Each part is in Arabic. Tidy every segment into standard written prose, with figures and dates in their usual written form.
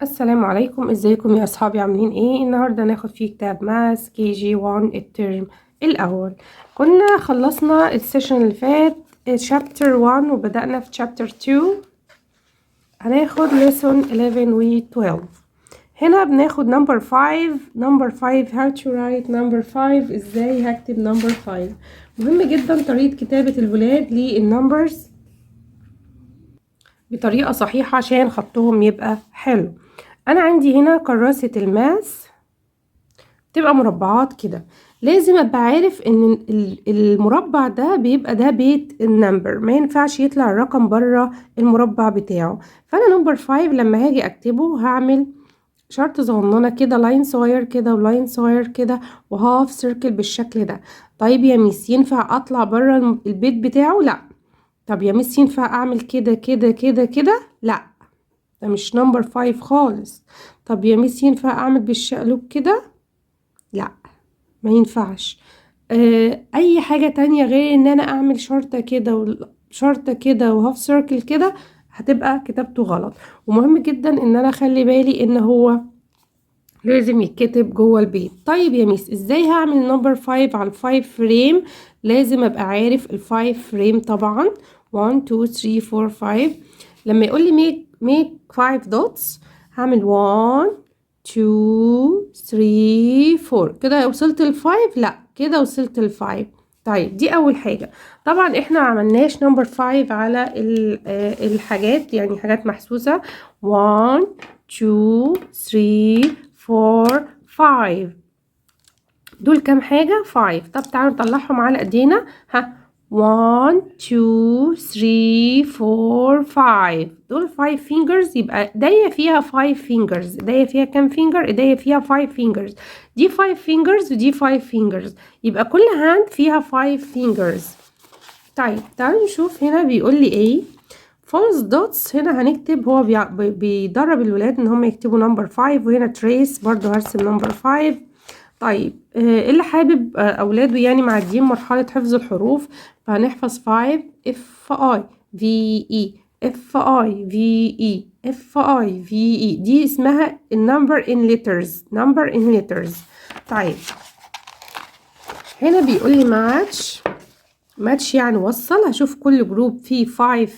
السلام عليكم، ازيكم يا اصحابي؟ عاملين ايه؟ النهارده ناخد فيه كتاب ماس كي جي 1 الترم الاول. كنا خلصنا السيشن اللي فات شابتر 1 وبدأنا في شابتر 2. هناخد lesson 11 و 12. هنا بناخد number 5. number 5 how to write number 5. ازاي هكتب number 5؟ مهم جدا طريقة كتابة الولاد للنمبرز بطريقة صحيحة عشان خطهم يبقى حلو. انا عندي هنا كراسة الماس تبقى مربعات كده، لازم ابقى عارف ان المربع ده بيبقى ده بيت النمبر، ما ينفعش يطلع الرقم بره المربع بتاعه. فانا نمبر 5 لما هاجي اكتبه هعمل شرط صغننه كده، لاين صغير كده ولاين صغير كده وهاف سيركل بالشكل ده. طيب يا ميس ينفع اطلع بره البيت بتاعه؟ لا. طب يا ميس ينفع اعمل كده كده كده كده؟ لا، ده مش نمبر 5 خالص. طب يا ميس ينفع اعمل بالشقلوب كده؟ لا، ما ينفعش. اي حاجة تانية غير ان انا اعمل شرطة كده وشرطة كده وهاف سيركل كده هتبقى كتابته غلط. ومهم جدا ان انا اخلي بالي ان هو لازم يتكتب جوه البيت. طيب يا ميس ازاي هعمل نمبر 5 على الفايف فريم؟ لازم ابقى عارف الفايف فريم طبعا. 1 2 3 4 5. لما يقول لي make 5 dots هعمل 1 2 3 4 كده. وصلت ل5؟ لا، كده وصلت ل5. طيب دي اول حاجة. طبعا احنا عملناش نمبر 5 على الحاجات، يعني حاجات محسوسة. 1 2 3 4 5 دول كام حاجة؟ 5. طب تعالوا نطلعهم على ايدينا. ها، 1 2 3 4 5 دول 5 fingers، يبقى ايديا فيها 5 fingers. ايديا فيها كام فينجر؟ ايديا فيها 5 fingers. دي 5 fingers ودي 5 fingers، يبقى كل hand فيها 5 fingers. طيب تعالوا نشوف هنا بيقول لي ايه. false dots هنا هنكتب، هو بيدرب الولاد ان هم يكتبوا نمبر 5. وهنا trace برضو هرسم نمبر 5. طيب اللي حابب اولاده يعني معديين مرحلة حفظ الحروف، فهنحفظ 5 F I V E F I V E F I V E. دي اسمها النمبر in letters. number in letters. طيب هنا بيقول لي ماتش يعني وصل. هشوف كل جروب فيه 5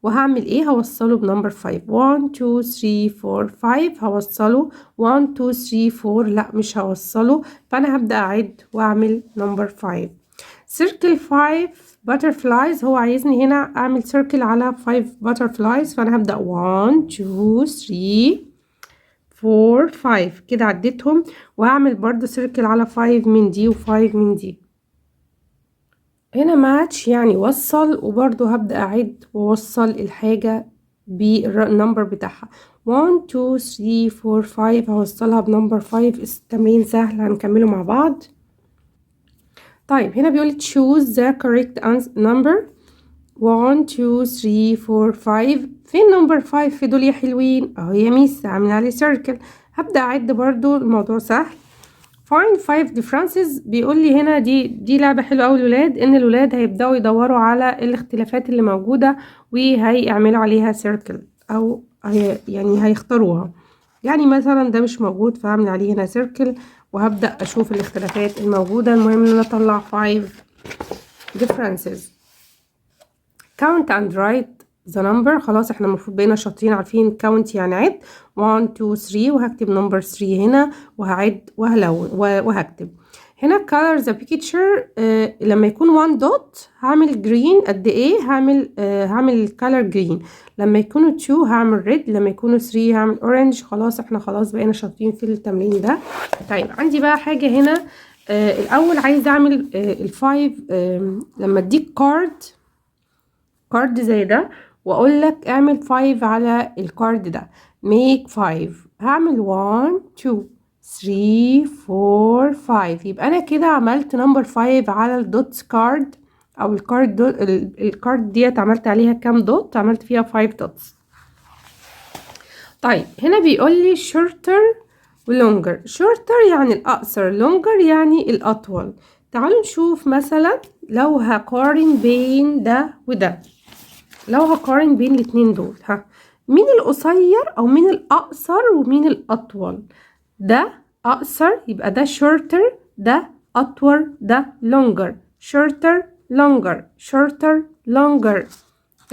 وهعمل ايه؟ هوصله بنمبر 5. 1 2 3 4 5 هوصله. 1 2 3 4 لا مش هوصله. فانا هبدأ اعد واعمل نمبر 5. سيركل 5 butterflies. هو عايزني هنا اعمل سيركل على 5 butterflies، فانا هبدأ 1 2 3 4 5 كده عديتهم. وهعمل برضو سيركل على 5 من دي و5 من دي. هنا ماتش يعني وصل، وبرضو هبدأ أعد ووصل الحاجة بالنمبر بتاعها. 1 2 3 4 5 هوصلها بنمبر 5. التمرين سهل هنكمله مع بعض. طيب هنا بيقول choose the correct number. 1 2 3 4 5. فين نمبر 5 في دول يا حلوين؟ اهو يا ميس عامل عليه سيركل. هبدأ أعد برضو، الموضوع سهل. find 5 differences. بيقول لي هنا دي لعبة حلوة أوي الولاد، ان الولاد هيبدأوا يدوروا على الاختلافات اللي موجودة وهيعملوا عليها سيركل، او يعني هيختاروها. يعني مثلا ده مش موجود فهعمل عليه هنا سيركل وهبدأ اشوف الاختلافات الموجودة. المهم ان انا اطلع 5 differences. count and write the number. خلاص احنا المفروض بقينا شاطرين عارفين count يعني عد. 1 2 3 وهكتب نمبر 3 هنا وهعد وهلون وهكتب هنا color the picture. لما يكون 1 dot هعمل green قد ايه؟ هعمل color green. لما يكونوا 2 هعمل red. لما يكونوا 3 هعمل orange. خلاص احنا بقينا شاطرين في التمرين ده. طيب عندي بقى حاجة هنا. الاول عايز اعمل الفايف. لما اديك كارد زي ده واقول لك اعمل 5 على الكارد ده، make 5. هعمل 1 2 3 4 5. يبقى انا كده عملت نمبر 5 على الدوتس كارد، او الكارد ديت عملت عليها كام دوت؟ عملت فيها 5 دوتس. طيب هنا بيقول لي shorter ولونجر. shorter يعني الاقصر، لونجر يعني الاطول. تعالوا نشوف مثلا لو هقارن بين ده وده. لو هقارن بين الاتنين دول، مين القصير او مين الاقصر ومين الاطول؟ ده اقصر يبقى ده shorter، ده اطول ده longer. shorter longer shorter longer.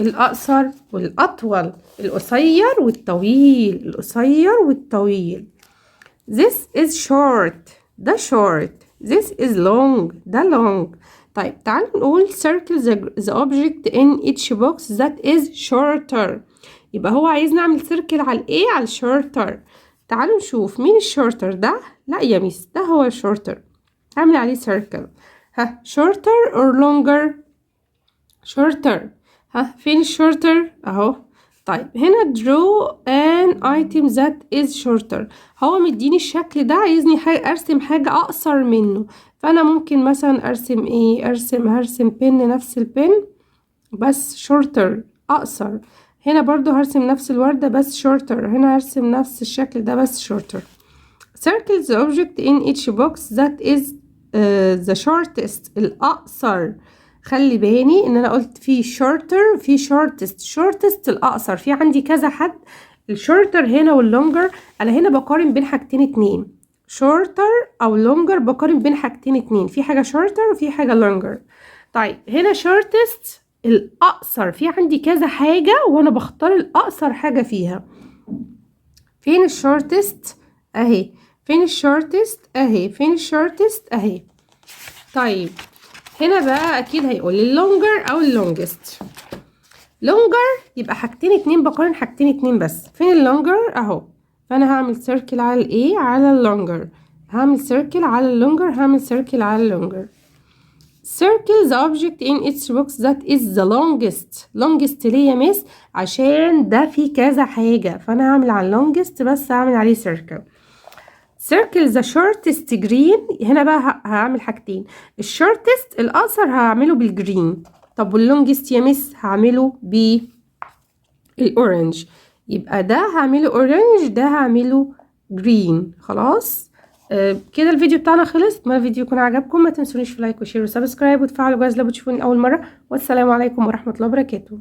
الاقصر والاطول، القصير والطويل، القصير والطويل. This is short، ده short. This is long، ده long. طيب تعالوا نقول circle the object in each box that is shorter. يبقى هو عايز نعمل سيركل على الايه؟ على shorter. تعالوا نشوف مين الشورتر ده. لا يا ميس، ده هو الشورتر، اعمل عليه circle. ها shorter or longer؟ shorter. ها فين الشورتر؟ اهو. طيب هنا draw an item that is shorter. هو مديني الشكل ده، عايزني ارسم حاجة اقصر منه، فانا ممكن مثلا ارسم ايه؟ هرسم بن، نفس البن بس shorter اقصر. هنا برضو هرسم نفس الوردة بس shorter. هنا هرسم نفس الشكل ده بس shorter. circle the object in each box that is the shortest، الأقصر. خلي بالي ان انا قلت في shorter في shortest الأقصر، في عندي كذا حد. الشورتر هنا واللونجر، انا هنا بقارن بين حاجتين اتنين، shorter او longer، بقارن بين حاجتين اتنين، في حاجة shorter وفي حاجة longer. طيب هنا shortest الأقصر، في عندي كذا حاجة وانا بختار الأقصر حاجة فيها. فين الشورتست؟ اهي. فين الشورتست؟ اهي. فين الشورتست؟ اهي. طيب هنا بقى اكيد هيقول لي اللونجر او اللونجست. لونجر يبقى حاجتين اتنين، بقارن حاجتين اتنين بس. فين اللونجر؟ اهو. فانا هعمل سيركل على الايه؟ على اللونجر. هعمل سيركل على اللونجر، هعمل سيركل على اللونجر. circle the object in its box that is the longest ليه يا مس؟ عشان ده فيه كذا حاجة، فانا هعمل على longest بس، هعمل عليه circle. circle the shortest green. هنا بقى هعمل حاجتين، الشورتست الأقصر هعمله بالجرين، طب واللونجست يا مس هعمله بالأورنج. يبقى ده هعمله أورنج، ده هعمله جرين. خلاص كده الفيديو بتاعنا خلص. اتمنى الفيديو يكون عجبكم، ما تنسونيش في لايك وشير وسبسكرايب وتفعلوا الجرس لو بتشوفوني أول مرة. والسلام عليكم ورحمة الله وبركاته.